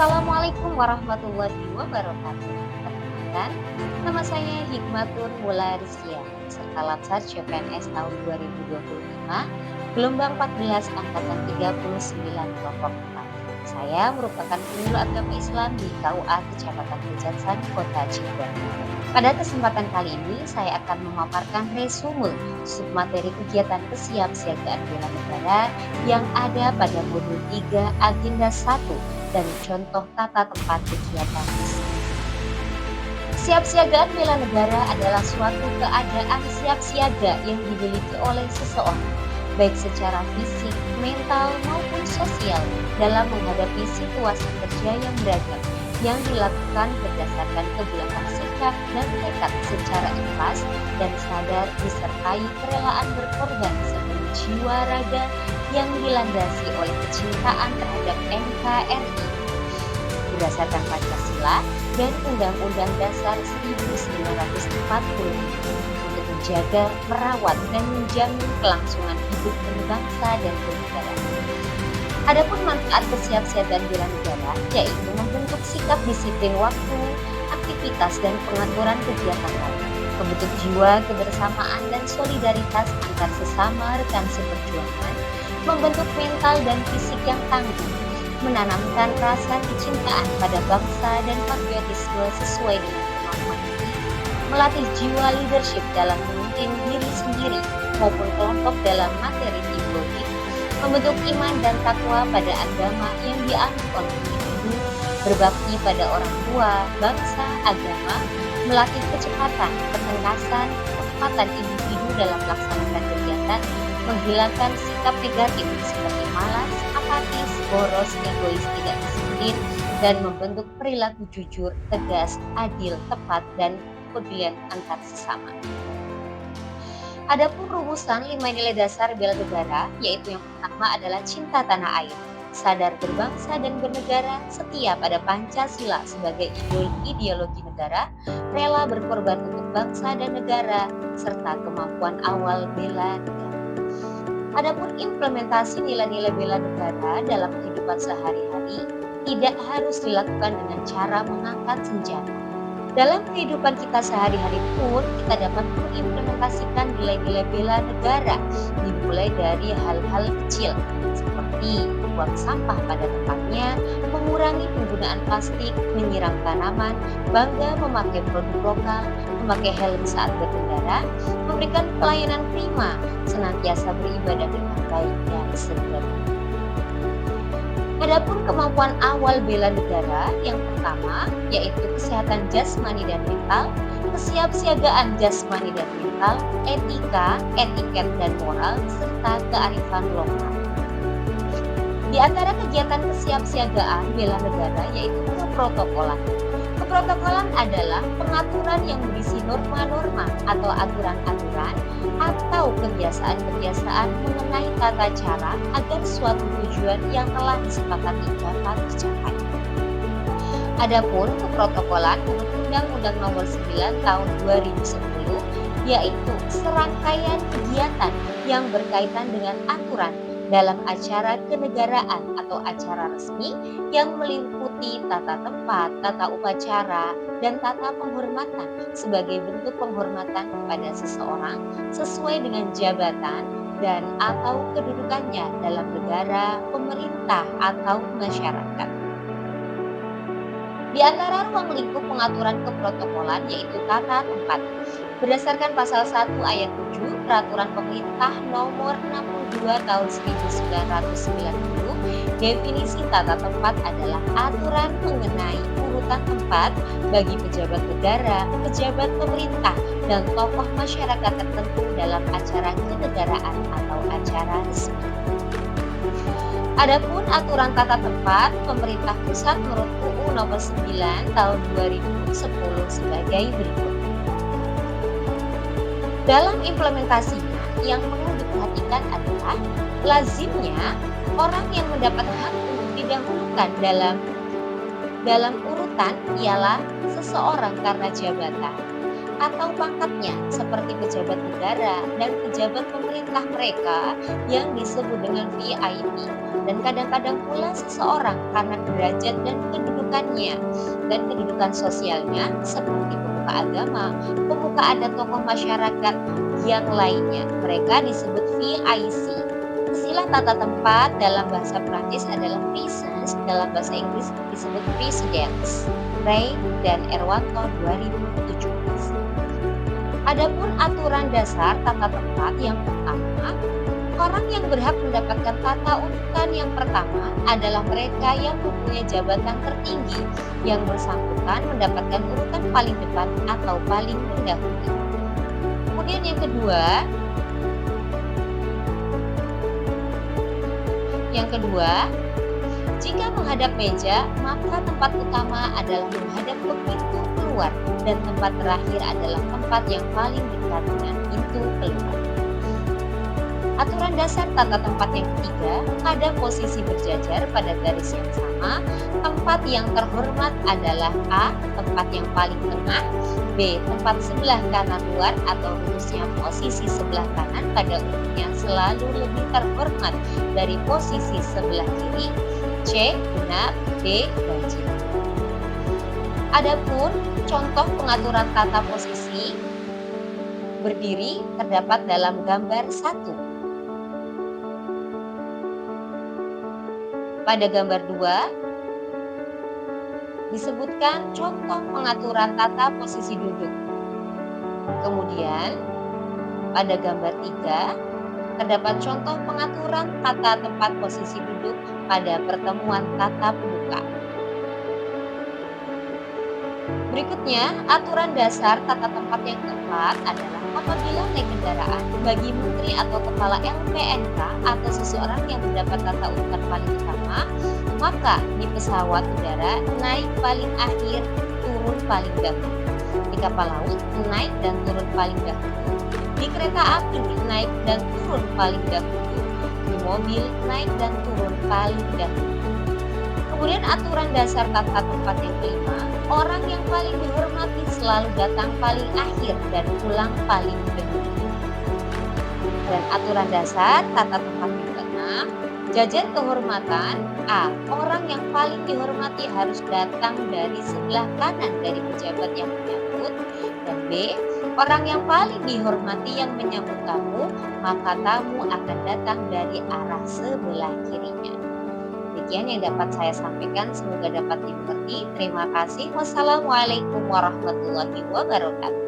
Assalamualaikum warahmatullahi wabarakatuh. Perkenalkan, nama saya Hikmatur Mula Rizkia, peserta Latsar CPNS tahun 2025, gelombang 14 angkatan 39 kelompok 4. Saya merupakan penyuluh agama Islam di KUA Kecamatan Pejaten, Kota Cirebon. Pada kesempatan kali ini, saya akan memaparkan resume submateri kegiatan kesiapsiagaan bela negara yang ada pada modul 3 agenda 1 dan contoh tata tempat kegiatan. Siapsiagaan bela negara adalah suatu keadaan siap siaga yang dimiliki oleh seseorang, baik secara fisik, mental, maupun sosial dalam menghadapi situasi kerja yang beragam yang dilakukan berdasarkan kebulatan sikap dan tekad secara ikhlas dan sadar disertai kerelaan berkorban sepenuh jiwa raga yang dilandasi oleh kecintaan terhadap NKRI berdasarkan Pancasila dan Undang-Undang Dasar 1945 untuk menjaga, merawat, dan menjamin kelangsungan hidup berbangsa dan bernegara. Adapun manfaat kesiapsiagaan bela negara yaitu membentuk sikap disiplin waktu, aktivitas, dan pengaturan kegiatan lain, membentuk jiwa kebersamaan dan solidaritas antar sesama rekan seperjuangan, membentuk mental dan fisik yang tangguh, menanamkan rasa kecintaan pada bangsa dan patriotisme sesuai dengan kemampuan diri, melatih jiwa leadership dalam memimpin diri sendiri maupun kelompok dalam materi teamwork, membentuk iman dan takwa pada agama yang dianut oleh individu, berbakti pada orang tua, bangsa, agama, melatih kecepatan, ketegasan, ketepatan individu dalam melaksanakan kegiatan, menghilangkan sikap negatif seperti malas, apatis, boros, egois, tidak disiplin, dan membentuk perilaku jujur, tegas, adil, tepat, dan kepedulian antar sesama. Adapun rumusan 5 nilai dasar bela negara, yaitu yang pertama adalah cinta tanah air, sadar berbangsa dan bernegara, setia pada Pancasila sebagai ideologi negara, rela berkorban untuk bangsa dan negara, serta kemampuan awal bela negara. Adapun implementasi nilai-nilai bela negara dalam kehidupan sehari-hari tidak harus dilakukan dengan cara mengangkat senjata. Dalam kehidupan kita sehari-hari pun kita dapat mengimplementasikan nilai-nilai bela negara, dimulai dari hal-hal kecil seperti membuang sampah pada tempatnya, mengurangi penggunaan plastik, menyiram tanaman, bangga memakai produk lokal, memakai helm saat berkendara, memberikan pelayanan prima, senantiasa beribadah dengan baik dan sederhana. Adapun kemampuan awal bela negara yang pertama yaitu kesehatan jasmani dan mental, kesiapsiagaan jasmani dan mental, etika, etiket dan moral, serta kearifan lokal. Di antara kegiatan kesiapsiagaan bela negara yaitu keprotokolan. Keprotokolan adalah pengaturan yang berisi norma-norma atau aturan-aturan atau kebiasaan-kebiasaan mengenai tata cara agar suatu tujuan yang telah disepakati dapat dicapai. Adapun keprotokolan menurut Undang-Undang Nomor 9 Tahun 2010 yaitu serangkaian kegiatan yang berkaitan dengan aturan dalam acara kenegaraan atau acara resmi yang meliputi tata tempat, tata upacara, dan tata penghormatan sebagai bentuk penghormatan kepada seseorang sesuai dengan jabatan dan atau kedudukannya dalam negara, pemerintah, atau masyarakat. Di antara ruang lingkup pengaturan keprotokolan yaitu tata tempat. Berdasarkan pasal 1 ayat 7 Peraturan Pemerintah Nomor 62 Tahun 1990, definisi tata tempat adalah aturan mengenai urutan tempat bagi pejabat negara, pejabat pemerintah, dan tokoh masyarakat tertentu dalam acara kenegaraan atau acara resmi. Adapun aturan tata tempat pemerintah pusat menurut UU Nomor 9 Tahun 2010 sebagai berikut. Dalam implementasinya, yang perlu diperhatikan adalah lazimnya orang yang mendapat hak untuk didahulukan dalam urutan ialah seseorang karena jabatan, atau pangkatnya seperti pejabat negara dan pejabat pemerintah mereka yang disebut dengan VIP, dan kadang-kadang pula seseorang karena derajat dan kedudukannya dan kedudukan sosialnya seperti pemuka agama, pemuka adat, tokoh masyarakat yang lainnya. Mereka disebut VIC. Istilah tata tempat dalam bahasa Prancis adalah presence, dalam bahasa Inggris disebut residence. Ray dan Erwanto 2017. Adapun aturan dasar tata tempat yang pertama, orang yang berhak mendapatkan tata urutan yang pertama adalah mereka yang mempunyai jabatan tertinggi yang bersangkutan mendapatkan urutan paling depan atau paling mendahului. Kemudian yang kedua, jika menghadap meja, maka tempat utama adalah menghadap ke pintu keluar dan tempat terakhir adalah tempat yang paling dekat dengan pintu keluar. Aturan dasar tata tempat yang ketiga, pada posisi berjajar pada garis yang sama, tempat yang terhormat adalah A. Tempat yang paling tengah, B. Tempat sebelah kanan luar atau rumusnya posisi sebelah kanan pada umumnya selalu lebih terhormat dari posisi sebelah kiri, C. Benar, D. Ganjil. Adapun contoh pengaturan tata posisi berdiri terdapat dalam gambar 1. Pada gambar 2 disebutkan contoh pengaturan tata posisi duduk. Kemudian pada gambar 3 terdapat contoh pengaturan tata tempat posisi duduk pada pertemuan tatap muka. Berikutnya, aturan dasar tata tempat yang keempat adalah apabila naik kendaraan bagi menteri atau kepala LPNK atau seseorang yang mendapat tata urutan paling utama, maka di pesawat udara naik paling akhir, turun paling dahulu. Di kapal laut naik dan turun paling dahulu. Di kereta api naik dan turun paling dahulu. Di mobil naik dan turun paling dahulu. Kemudian aturan dasar tata tempat yang kelima, orang yang paling dihormati selalu datang paling akhir dan pulang paling dahulu. Dan aturan dasar tata tempat yang keenam, jajar kehormatan. A. Orang yang paling dihormati harus datang dari sebelah kanan dari pejabat yang menyambut. Dan B. Orang yang paling dihormati yang menyambut tamu, maka tamu akan datang dari arah sebelah kirinya. Demikian yang dapat saya sampaikan, semoga dapat dimengerti. Terima kasih. Wassalamualaikum warahmatullahi wabarakatuh.